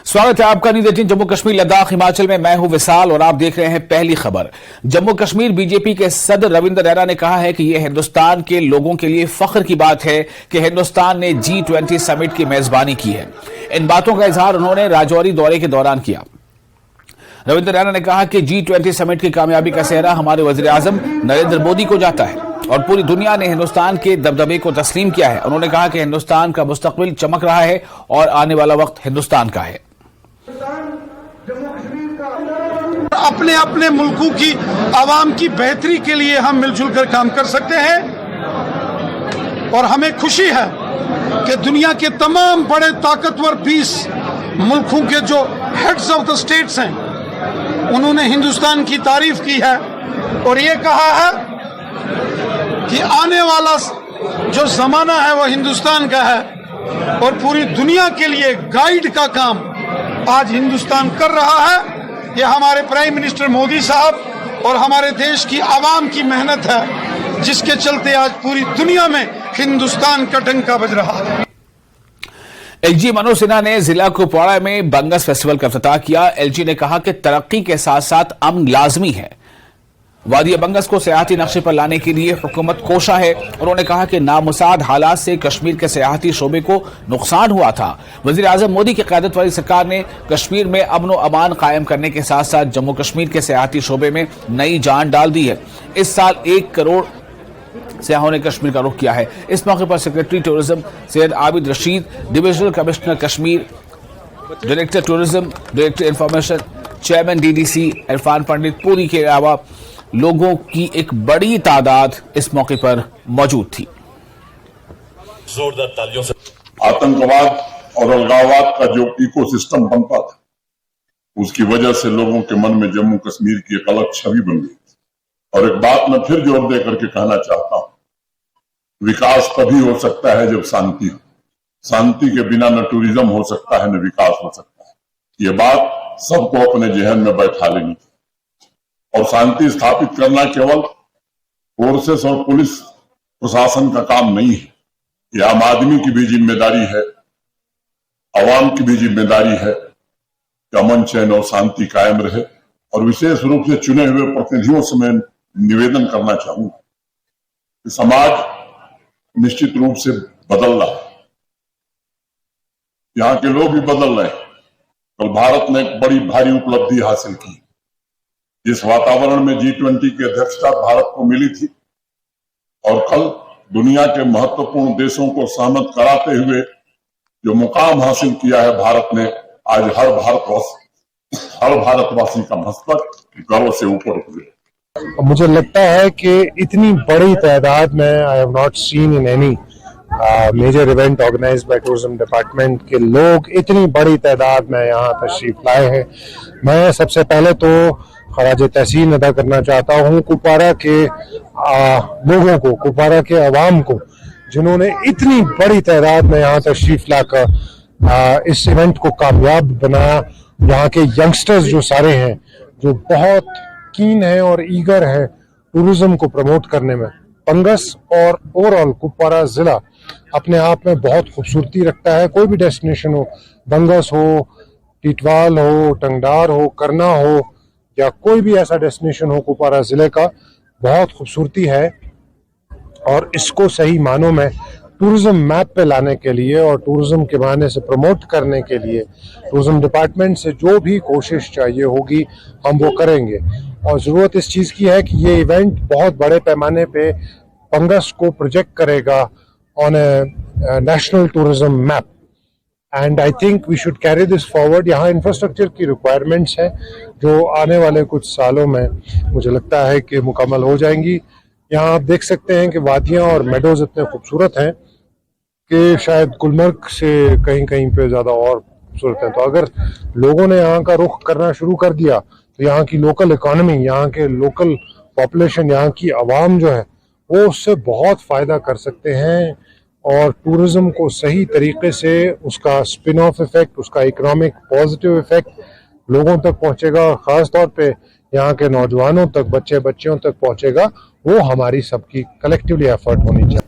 स्वागत है आपका न्यूज़ 18 जम्मू कश्मीर लद्दाख हिमाचल में। मैं हूं विशाल और आप देख रहे हैं पहली खबर। जम्मू कश्मीर बीजेपी के सदर रविंद्र रैना ने कहा है कि यह हिंदुस्तान के लोगों के लिए फख्र की बात है कि हिंदुस्तान ने G20 समिट की मेजबानी की है। इन बातों का इजहार उन्होंने राजौरी दौरे के दौरान किया। रविंद्र रैना ने कहा कि G20 समिट की कामयाबी का सेहरा हमारे वजीर आजम नरेंद्र मोदी को जाता है और पूरी दुनिया ने हिंदुस्तान के दबदबे को तस्लीम किया है। उन्होंने कहा कि हिंदुस्तान का मुस्तकबिल चमक रहा है और आने वाला वक्त हिंदुस्तान का है। अपने अपने मुल्कों की आवाम की बेहतरी के लिए हम मिलजुल कर काम कर सकते हैं और हमें खुशी है कि दुनिया के तमाम बड़े ताकतवर 20 मुल्कों के जो हेड्स ऑफ द स्टेट्स हैं उन्होंने हिंदुस्तान की तारीफ की है और ये कहा है कि आने वाला जो जमाना है वह हिंदुस्तान का है और पूरी दुनिया के लिए गाइड का काम आज हिंदुस्तान कर रहा है। यह हमारे प्राइम मिनिस्टर मोदी साहब और हमारे देश की आवाम की मेहनत है जिसके चलते आज पूरी दुनिया में हिंदुस्तान का डंका बज रहा है। एलजी मनोज सिन्हा ने जिला कुपवाड़ा में बंगस फेस्टिवल का इफ्तिताह किया। एलजी ने कहा कि तरक्की के साथ साथ अमन लाजमी है। वादी बंगस को सियाहती नक्शे पर लाने के लिए हुकूमत कोशा है। उन्होंने कहा कि नामुसाद हालात से कश्मीर के सियाहती शोबे को नुकसान हुआ था। वजीर आजम मोदी की क़यादत वाली सरकार ने कश्मीर में अमन व अमान कायम करने के साथ साथ जम्मू कश्मीर के सियाहती शोबे में नई जान डाल दी है। इस साल 1 करोड़ सियाहों ने कश्मीर का रुख किया है। इस मौके पर secretary tourism Syed Abid Rashid, divisional commissioner Kashmir, director tourism, director information, chairman DDC Irfan Pandit पूरी के अलावा लोगों की एक बड़ी तादाद इस मौके पर मौजूद थी। जोरदार तालियों से आतंकवाद और अलगाववाद का जो इकोसिस्टम बनता था उसकी वजह से लोगों के मन में जम्मू कश्मीर की एक अलग छवि बन गई। और एक बात मैं फिर जोर दे करके कहना चाहता हूं, विकास तभी हो सकता है जब शांति हो। शांति के बिना न टूरिज्म हो सकता है न विकास हो सकता है। ये बात सबको अपने जहन में बैठा लेनी चाहिए। और शांति स्थापित करना केवल फोर्सेस और पुलिस प्रशासन का काम नहीं है, ये आम आदमी की भी जिम्मेदारी है, आवाम की भी जिम्मेदारी है कि अमन चैन और शांति कायम रहे। और विशेष रूप से चुने हुए प्रतिनिधियों से मैं निवेदन करना चाहूंगा कि समाज निश्चित रूप से बदल रहा है, यहाँ के लोग भी बदल रहे हैं। कल भारत ने एक बड़ी भारी उपलब्धि हासिल की। जिस वातावरण में G20 की अध्यक्षता भारत को मिली थी और कल दुनिया के महत्वपूर्ण देशों को सहमत कराते हुए जो मुकाम हासिल किया है भारत ने, आज हर भारतवासी का मस्तक गर्व से ऊपर उठ गया। मुझे लगता है कि इतनी बड़ी तादाद में I have not seen in any major event organised by tourism department के लोग इतनी बड़ी तादाद में यहाँ तशरीफ लाए हैं। मैं सबसे पहले तो खराज तहसीन अदा करना चाहता हूँ कुपवाड़ा के लोगों को, कुपवाड़ा के अवाम को, जिन्होंने इतनी बड़ी तादाद में यहाँ तशरीफ लाकर इस इवेंट को कामयाब बनाया। यहाँ के यंगस्टर्स जो सारे हैं जो बहुत कीन है और ईगर है टूरिज्म को प्रमोट करने में। बंगस और ओवरऑल कुपवाड़ा जिला अपने आप में बहुत खूबसूरती रखता है। कोई भी डेस्टिनेशन हो, बंगस हो, टिटवाल हो, टंगडार हो, करना हो या कोई भी ऐसा डेस्टिनेशन हो, कुपवाड़ा जिले का बहुत खूबसूरती है। और इसको सही मानों में टूरिज्म मैप पे लाने के लिए और टूरिज्म के बहाने से प्रमोट करने के लिए टूरिज्म डिपार्टमेंट से जो भी कोशिश चाहिए होगी हम वो करेंगे। और ज़रूरत इस चीज़ की है कि ये इवेंट बहुत बड़े पैमाने पे बंगस को प्रोजेक्ट करेगा on a national tourism map and I think we should carry this forward. यहाँ इंफ्रास्ट्रक्चर की रिक्वायरमेंट्स हैं जो आने वाले कुछ सालों में मुझे लगता है कि मुकम्मल हो जाएंगी। यहाँ आप देख सकते हैं कि वादियाँ और मेडोज इतने खूबसूरत हैं कि शायद गुलमर्ग से कहीं कहीं पे ज़्यादा और खूबसूरत हैं। तो अगर लोगों ने यहाँ का रुख करना शुरू कर दिया तो यहाँ की लोकल इकॉनमी, यहाँ के लोकल पॉपुलेशन, यहाँ की आवाम जो है वो उससे बहुत फ़ायदा कर सकते हैं। और टूरिज्म को सही तरीके से उसका स्पिन ऑफ इफेक्ट, उसका इकोनॉमिक पॉजिटिव इफेक्ट लोगों तक पहुंचेगा और ख़ास तौर पे यहाँ के नौजवानों तक, बच्चियों तक पहुंचेगा। वो हमारी सबकी कलेक्टिवली एफर्ट होनी चाहिए।